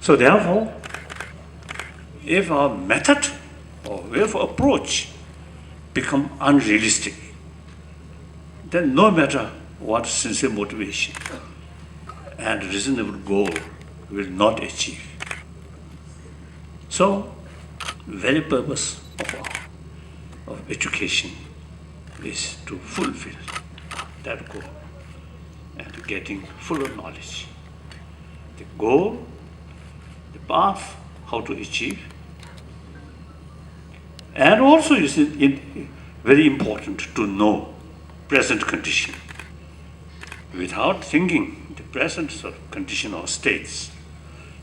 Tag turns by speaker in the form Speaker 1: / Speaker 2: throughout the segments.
Speaker 1: So therefore, if our method or if our approach become unrealistic, then no matter what sincere motivation and reasonable goal will not achieve. So, very purpose of education is to fulfill that goal and getting fuller knowledge. The goal, the path, how to achieve, and also is very important to know present condition. Without thinking the present sort of condition or states,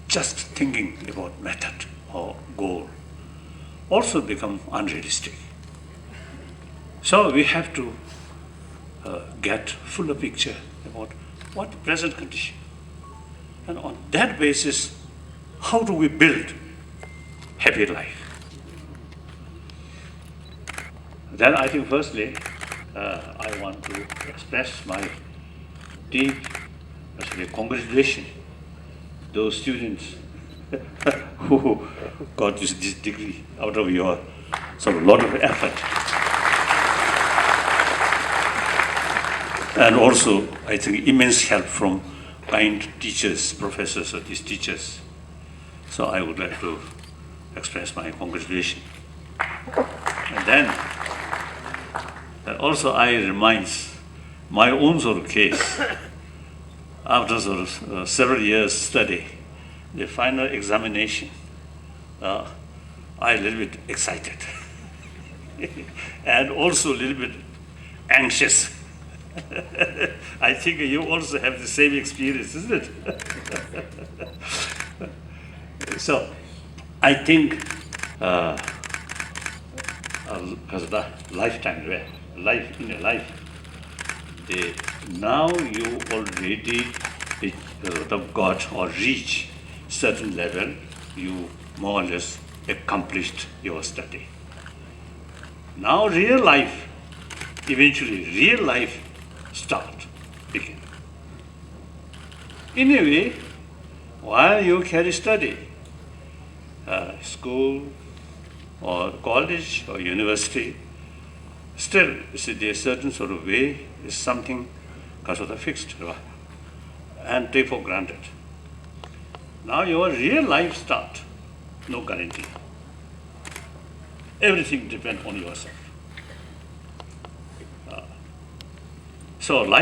Speaker 1: just thinking about method or goal also become unrealistic. So we have to get fuller picture about what the present condition, and on that basis, how do we build happy life? Then I think firstly, I want to express my deep congratulations to those students who got this degree out of your sort of lot of effort. And also, I think immense help from kind teachers, professors, or these teachers. So I would like to express my congratulations. And then, also I reminds my own sort of case. After sort of several years study, the final examination, I a little bit excited and also a little bit anxious. I think you also have the same experience, isn't it? So, I think because the lifetime, life in a life, now you already got or reach certain level, you more or less accomplished your study. Now real life, eventually real life begin. In a way, while you carry study, school or college or university, still there's certain sort of way is something because of the fixed and take for granted. Now your real life start, no guarantee. Everything depends on yourself. So life